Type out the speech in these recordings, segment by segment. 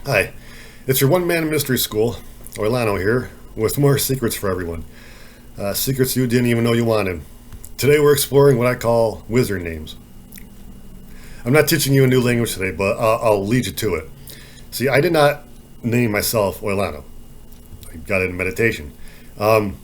Hi, it's your one-man mystery school, Orlando here, with more secrets for everyone. Secrets you didn't even know you wanted. Today we're exploring what I call wizard names. I'm not teaching you a new language today, but I'll lead you to it. See, I did not name myself Orlando. I got it in meditation. It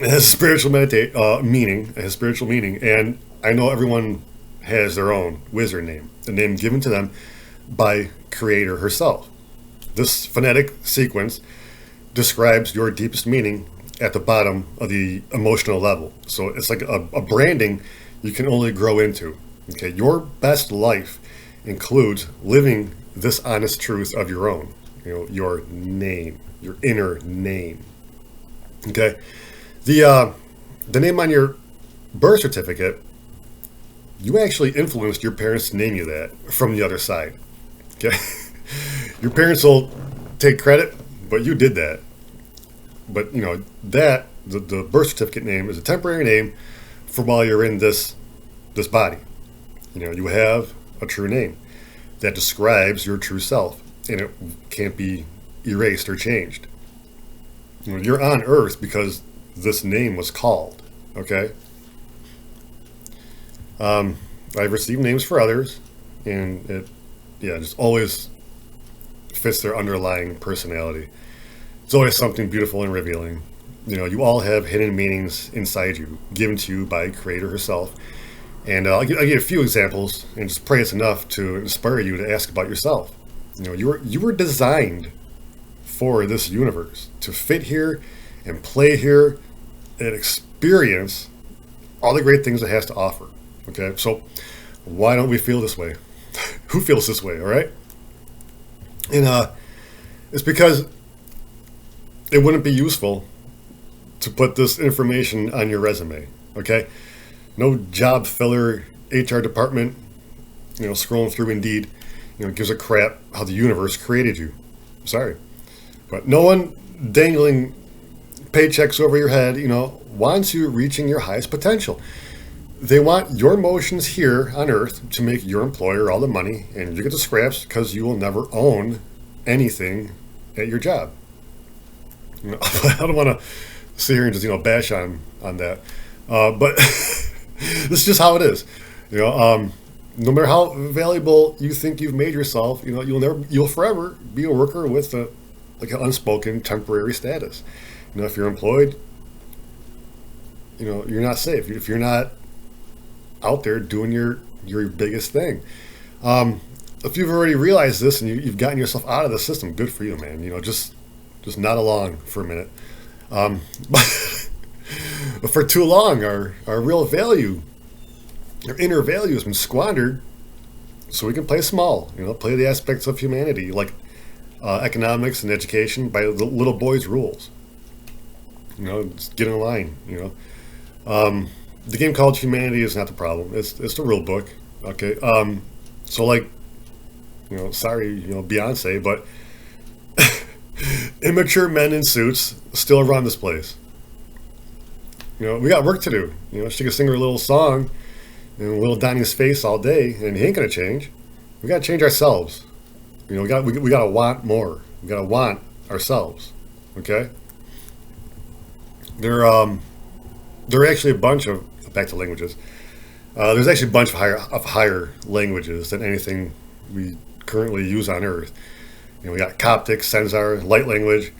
has a spiritual meaning. It has spiritual meaning, and I know everyone has their own wizard name, the name given to them by Creator herself. This phonetic sequence describes your deepest meaning at the bottom of the emotional level. So it's like a branding you can only grow into. Okay, your best life includes living this honest truth of your own. Your name, your inner name. Okay, the name on your birth certificate, you actually influenced your parents to name you that from the other side. Okay, your parents will take credit, but you did that. But that the birth certificate name is a temporary name for while you're in this body. You have a true name that describes your true self, and it can't be erased or changed. You're on Earth because this name was called. Okay. I've received names for others, and it, just always fits their underlying personality. It's always something beautiful and revealing. You all have hidden meanings inside you, given to you by Creator herself. And I'll give a few examples, and just pray it's enough to inspire you to ask about yourself. You were designed for this universe to fit here and play here and experience all the great things it has to offer. Okay, so why don't we feel this way? Who feels this way? All right, and it's because it wouldn't be useful to put this information on your resume. Okay, no job filler HR department, scrolling through Indeed, gives a crap how the universe created you. Sorry, but no one dangling paychecks over your head, wants you reaching your highest potential. They want your emotions here on Earth to make your employer all the money, and you get the scraps because you will never own anything at your job. I don't want to sit here and just bash on that, but this is just how it is. No matter how valuable you think you've made yourself, you'll forever be a worker with an unspoken temporary status. If you're employed, you're not safe if you're not out there doing your biggest thing. If you've already realized this and you've gotten yourself out of the system, good for you, man. Just nod along for a minute. But for too long, our real value, our inner value, has been squandered, so we can play small. Play the aspects of humanity, like economics and education, by the little boy's rules. Just get in line. The game called humanity is not the problem. It's the real book. Okay. So sorry, Beyonce, but immature men in suits still run this place. We got work to do. She can sing her little song in little Donnie's face all day, and he ain't gonna change. We gotta change ourselves. We gotta want more. We gotta want ourselves. Okay. There are actually a bunch of, back to languages. There's actually a bunch of higher languages than anything we currently use on Earth. We got Coptic, Senzar, light language.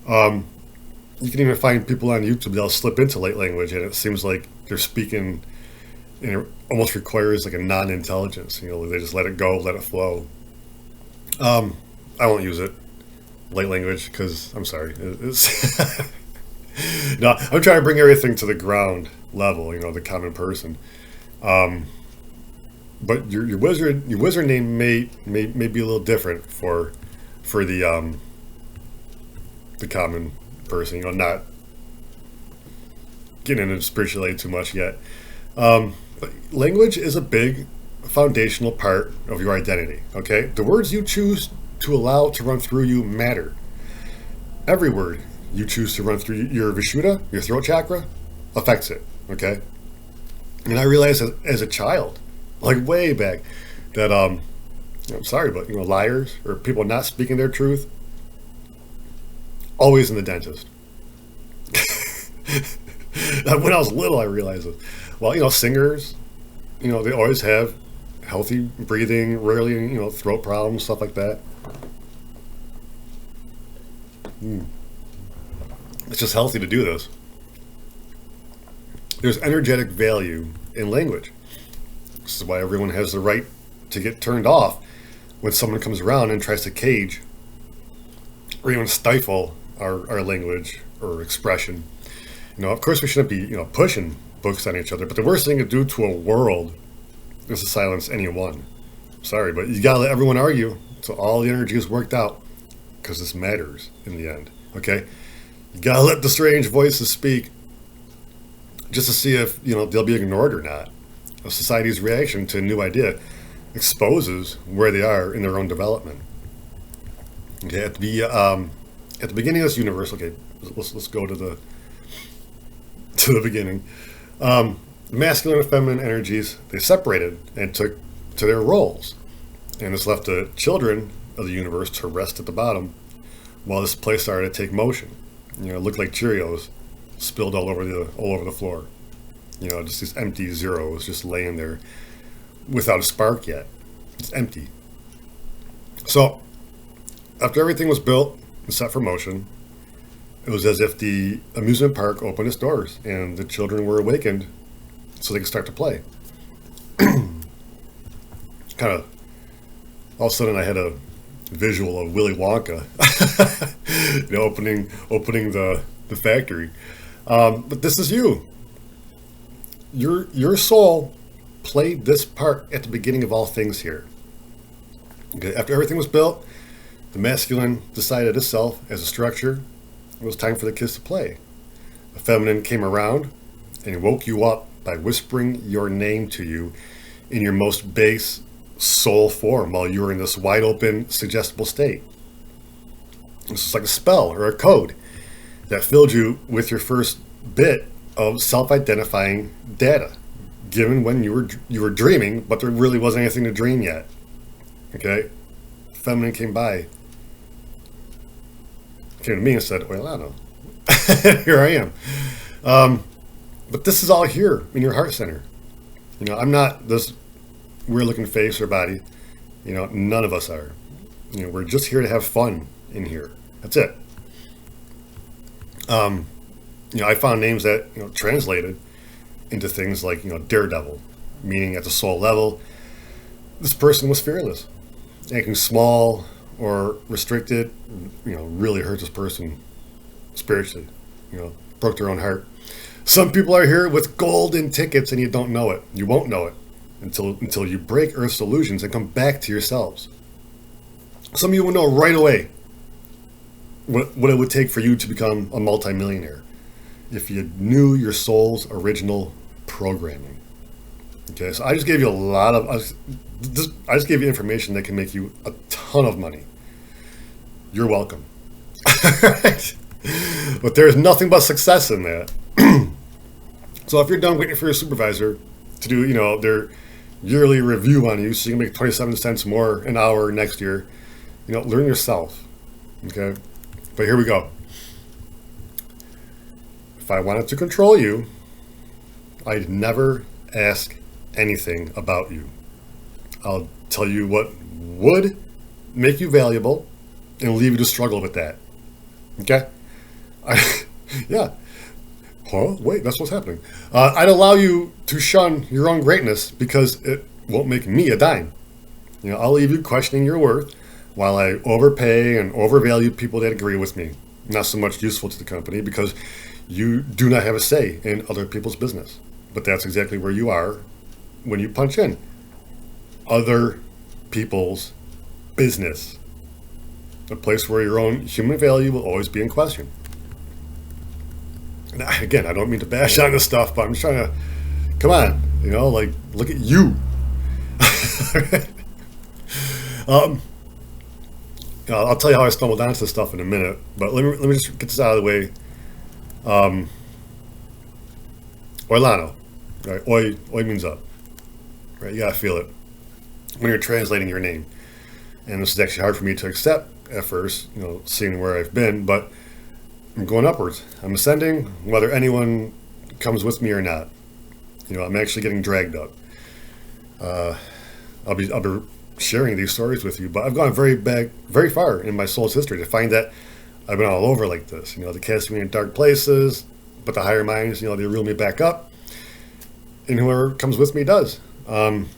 You can even find people on YouTube that'll slip into light language, and it seems like they're speaking, and it almost requires a non-intelligence. They just let it go, let it flow. I won't use it, light language, because I'm sorry. It's no, I'm trying to bring everything to the ground level, the common person. But your wizard name may be a little different for the common person. Not getting into spirituality too much yet. But language is a big foundational part of your identity. Okay, the words you choose to allow to run through you matter. Every word you choose to run through your Vishuddha, your throat chakra, affects it. Okay, and I realized as a child, way back, that I'm sorry, but liars or people not speaking their truth, always in the dentist. When I was little, I realized it. Well, singers, they always have healthy breathing, rarely, throat problems, stuff like that. It's just healthy to do this. There's energetic value in language. This is why everyone has the right to get turned off when someone comes around and tries to cage or even stifle our language or expression. Of course, we shouldn't be, pushing books on each other, but the worst thing to do to a world is to silence anyone. Sorry, but you gotta let everyone argue until all the energy is worked out, because this matters in the end. Okay, you gotta let the strange voices speak, just to see if they'll be ignored or not. Society's reaction to a new idea exposes where they are in their own development. Okay, at the beginning of this universe. Okay, let's go to the beginning. Masculine and feminine energies, they separated and took to their roles, and this left the children of the universe to rest at the bottom, while this place started to take motion. It looked like Cheerios spilled all over the floor. Just these empty zeros just laying there without a spark yet. It's empty. So after everything was built and set for motion, it was as if the amusement park opened its doors and the children were awakened so they could start to play. Kind of, all of a sudden I had a visual of Willy Wonka, opening the factory. But this is you. Your soul played this part at the beginning of all things here. Okay, after everything was built, the masculine decided itself as a structure. It was time for the kids to play. The feminine came around and woke you up by whispering your name to you in your most base soul form while you were in this wide open, suggestible state. This is like a spell or a code that filled you with your first bit of self-identifying data, given when you were dreaming, but there really wasn't anything to dream yet. Okay, feminine came to me and said, "Well, I don't know." Here I am. But this is all here in your heart center. I'm not this weird-looking face or body. None of us are. We're just here to have fun in here. That's it. I found names that translated into things like daredevil, meaning at the soul level, this person was fearless. Anything small or restricted, really hurt this person spiritually. Broke their own heart. Some people are here with golden tickets, and you don't know it. You won't know it until you break Earth's illusions and come back to yourselves. Some of you will know right away what it would take for you to become a multimillionaire if you knew your soul's original programming. Okay, so I just gave you I just gave you information that can make you a ton of money. You're welcome. But there's nothing but success in that. So if you're done waiting for your supervisor to do, their yearly review on you, so you can make 27 cents more an hour next year, learn yourself. Okay, but here we go. If I wanted to control you, I'd never ask anything about you. I'll tell you what would make you valuable and leave you to struggle with that. Okay? Yeah. Huh? Wait, that's what's happening. I'd allow you to shun your own greatness because it won't make me a dime. I'll leave you questioning your worth while I overpay and overvalue people that agree with me. Not so much useful to the company because you do not have a say in other people's business. But that's exactly where you are when you punch in. Other people's business. A place where your own human value will always be in question. And again, I don't mean to bash on this stuff, but I'm just trying to, come on, look at you. I'll tell you how I stumbled onto this stuff in a minute, but let me just get this out of the way. Oilano, right? Oi means up, right? You gotta feel it when you're translating your name. And this is actually hard for me to accept at first, seeing where I've been, but I'm going upwards. I'm ascending, whether anyone comes with me or not. I'm actually getting dragged up. I'll be sharing these stories with you, but I've gone very far in my soul's history to find that I've been all over like this. They cast me in dark places, but the higher minds, they reel me back up, and whoever comes with me does. Once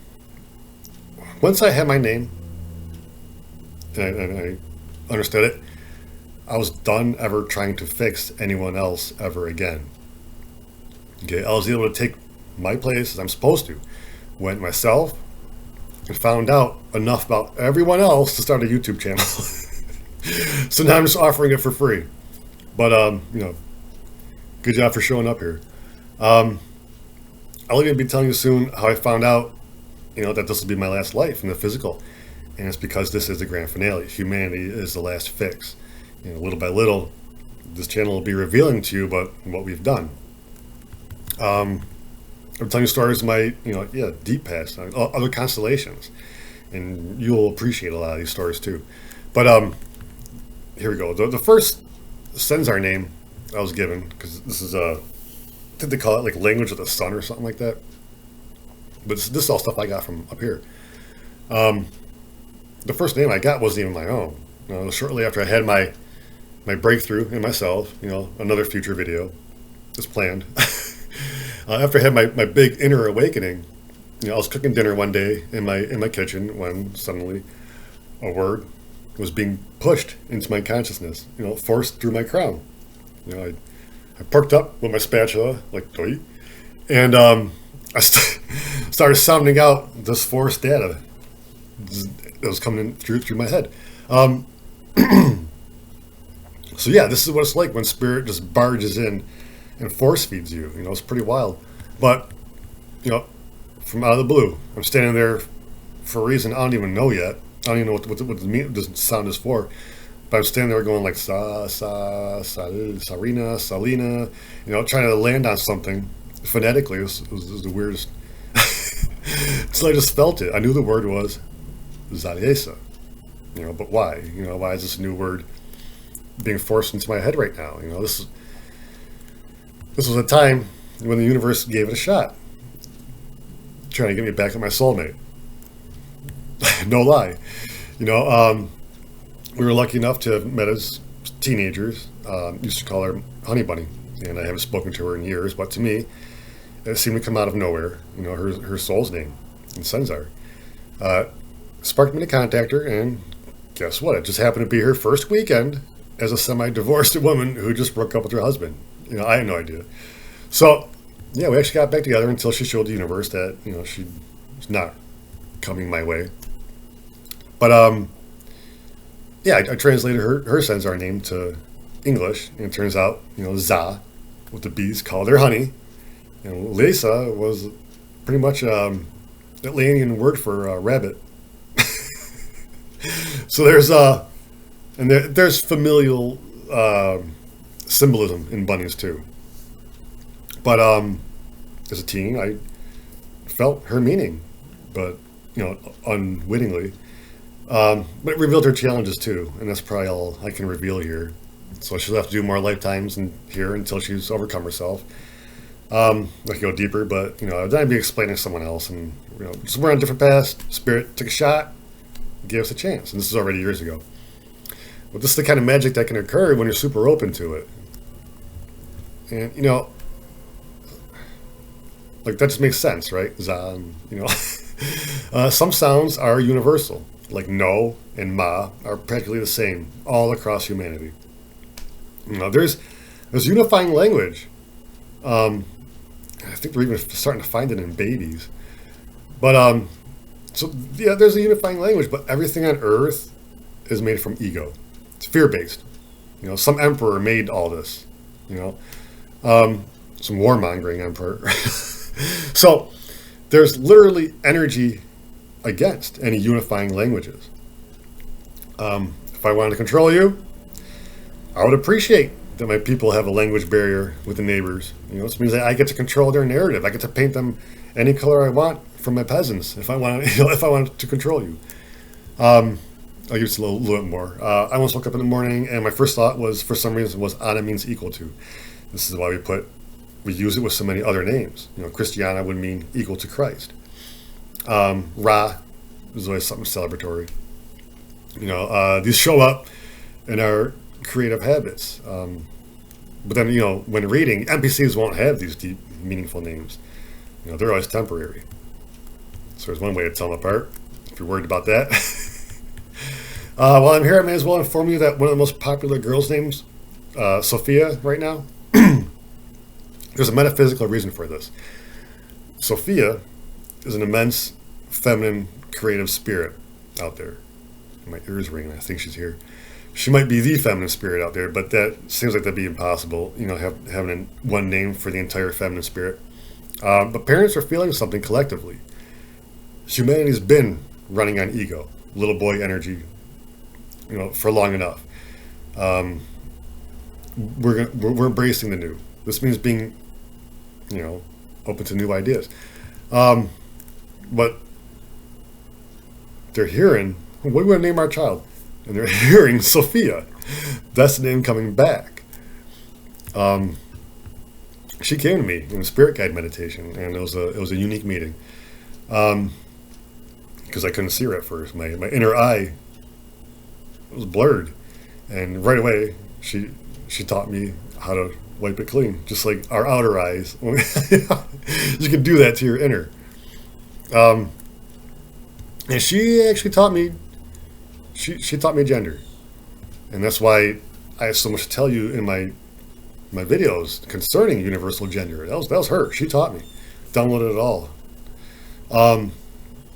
I had my name, and I understood it, I was done ever trying to fix anyone else ever again. Okay, I was able to take my place as I'm supposed to, went myself, and found out enough about everyone else to start a YouTube channel. So now I'm just offering it for free. But good job for showing up here. I'll even be telling you soon how I found out, that this will be my last life in the physical. And it's because this is the grand finale. Humanity is the last fix. Little by little, this channel will be revealing to you about what we've done. I'm telling you stories of my, deep past, other constellations. And you'll appreciate a lot of these stories too. But here we go. The first Senzar name I was given, because this is I think they call it like language of the sun or something like that. But this is all stuff I got from up here. The first name I got wasn't even my own. Shortly after I had my breakthrough in myself, another future video is planned. After I had my big inner awakening, I was cooking dinner one day in my kitchen when suddenly a word was being pushed into my consciousness, forced through my crown. I perked up with my spatula, like toy, and I started sounding out this forced data that was coming in through my head. So yeah, this is what it's like when spirit just barges in and force feeds you. It's pretty wild. But, from out of the blue, I'm standing there for a reason I don't even know yet. I don't even know what the sound is for. But I'm standing there going like Sarina, Salina, trying to land on something phonetically. It was the weirdest. So I just felt it. I knew the word was Zalesa. But why? Why is this new word being forced into my head right now? This was a time when the universe gave it a shot, trying to get me back at my soulmate. No lie. We were lucky enough to have met as teenagers. Used to call her Honey Bunny, and I haven't spoken to her in years, but to me, it seemed to come out of nowhere. Her soul's name in Senzar. Sparked me to contact her, and guess what? It just happened to be her first weekend as a semi-divorced woman who just broke up with her husband. I had no idea. So, yeah, we actually got back together until she showed the universe that, she was not coming my way. But, yeah, I translated her Senzar name to English, and it turns out, Za, with the bees, called her honey. And Lesa was pretty much Atlantean word for rabbit. So there's familial symbolism in bunnies too. But as a teen, I felt her meaning, but unwittingly. But it revealed her challenges too, and that's probably all I can reveal here. So she'll have to do more lifetimes in here until she's overcome herself. I could go deeper, but then I'd be explaining to someone else, and just we're on different paths. Spirit took a shot, gave us a chance, and this is already years ago. But this is the kind of magic that can occur when you're super open to it. And like that just makes sense, right? Zan, some sounds are universal, like no and ma are practically the same all across humanity. There's unifying language. I think we're even starting to find it in babies. But so yeah, there's a unifying language, but everything on Earth is made from ego. It's fear-based. Some emperor made all this. Some warmongering emperor. So there's literally energy against any unifying languages. If I wanted to control you, I would appreciate that my people have a language barrier with the neighbors. This means that I get to control their narrative. I get to paint them any color I want from my peasants if I want. If I wanted to control you. I'll use a little bit more. I once woke up in the morning and my first thought was, for some reason, was Anna means equal to. This is why we use it with so many other names. Christiana would mean equal to Christ. Ra is always something celebratory. These show up in our creative habits. But then, when reading, NPCs won't have these deep, meaningful names. They're always temporary. So there's one way to tell them apart, if you're worried about that. While I'm here, I may as well inform you that one of the most popular girls' names, Sophia, right now, there's a metaphysical reason for this. Sophia is an immense, feminine, creative spirit out there. My ears ringing. I think she's here. She might be the feminine spirit out there, but that seems like that'd be impossible. Having one name for the entire feminine spirit. But parents are feeling something collectively. Humanity's been running on ego, little boy energy, for long enough. We're embracing the new. This means being, open to new ideas. But they're hearing, what do we want to name our child? And they're hearing Sophia. That's the name coming back. She came to me in a spirit guide meditation, and it was a unique meeting. Because I couldn't see her at first. My inner eye was blurred, and right away she taught me how to wipe it clean, just like our outer eyes. You can do that to your inner. And she actually taught me. She taught me gender, and that's why I have so much to tell you in my videos concerning universal gender. That was her. She taught me. Downloaded it all.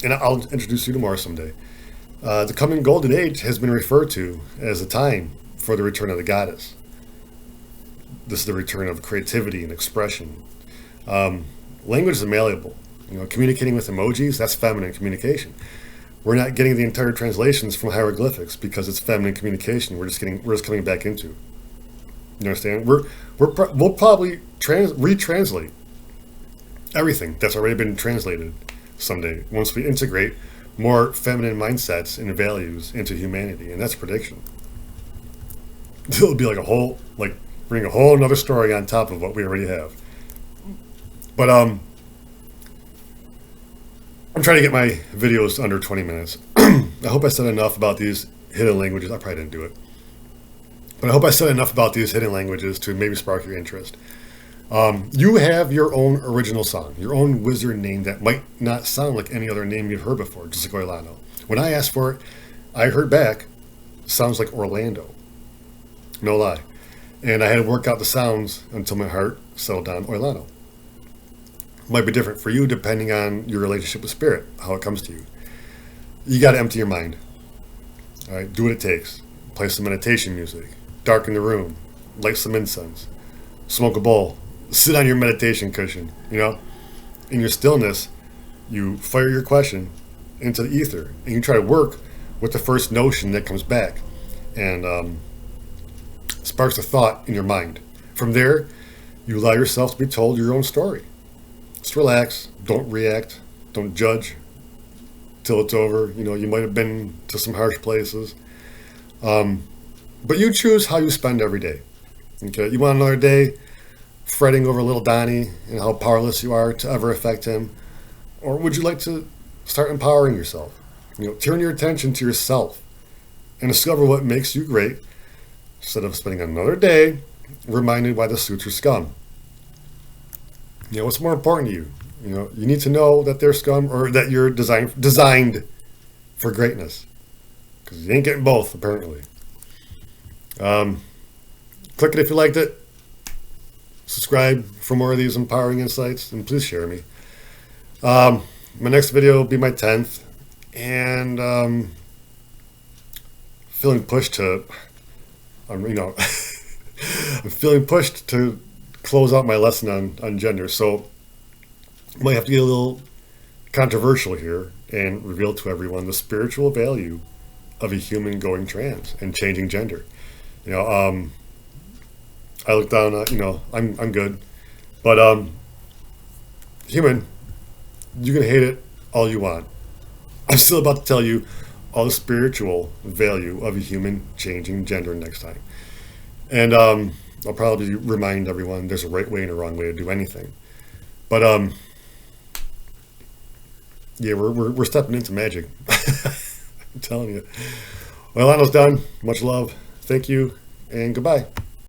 And I'll introduce you to more someday. The coming golden age has been referred to as a time for the return of the goddess. This is the return of creativity and expression. Language is malleable. Communicating with emojis, that's feminine communication. We're not getting the entire translations from hieroglyphics because it's feminine communication. We're just coming back into. You understand? We'll probably retranslate everything that's already been translated someday once we integrate more feminine mindsets and values into humanity, and that's prediction. It'll be bring a whole another story on top of what we already have. But I'm trying to get my videos under 20 minutes. I hope I said enough about these hidden languages. I probably didn't do it. But I hope I said enough about these hidden languages to maybe spark your interest. You have your own original song, your own wizard name that might not sound like any other name you've heard before, just like Orlando. When I asked for it, I heard back, sounds like Orlando. No lie. And I had to work out the sounds until my heart settled down Orlando. Might be different for you depending on your relationship with spirit, how it comes to you. You got to empty your mind. All right, do what it takes. Play some meditation music. Darken the room. Light some incense. Smoke a bowl. Sit on your meditation cushion. In your stillness, you fire your question into the ether, and you try to work with the first notion that comes back, and sparks a thought in your mind. From there, you allow yourself to be told your own story. Just relax. Don't react. Don't judge till it's over. You might have been to some harsh places. But you choose how you spend every day. Okay? You want another day fretting over little Donnie and how powerless you are to ever affect him? Or would you like to start empowering yourself? Turn your attention to yourself and discover what makes you great instead of spending another day reminded why the suits are scum. What's more important to you? You need to know that they're scum or that you're designed for greatness. Because you ain't getting both, apparently. Click it if you liked it. Subscribe for more of these empowering insights, and please share me. My next video will be my 10th, and feeling pushed to, I'm feeling pushed to close out my lesson on gender. So I might have to get a little controversial here and reveal to everyone the spiritual value of a human going trans and changing gender. I look down at, I'm good, but human, you can hate it all you want. I'm still about to tell you all the spiritual value of a human changing gender next time. And I'll probably remind everyone there's a right way and a wrong way to do anything. But yeah, we're stepping into magic. I'm telling you. Well, Lano's done. Much love. Thank you, and goodbye.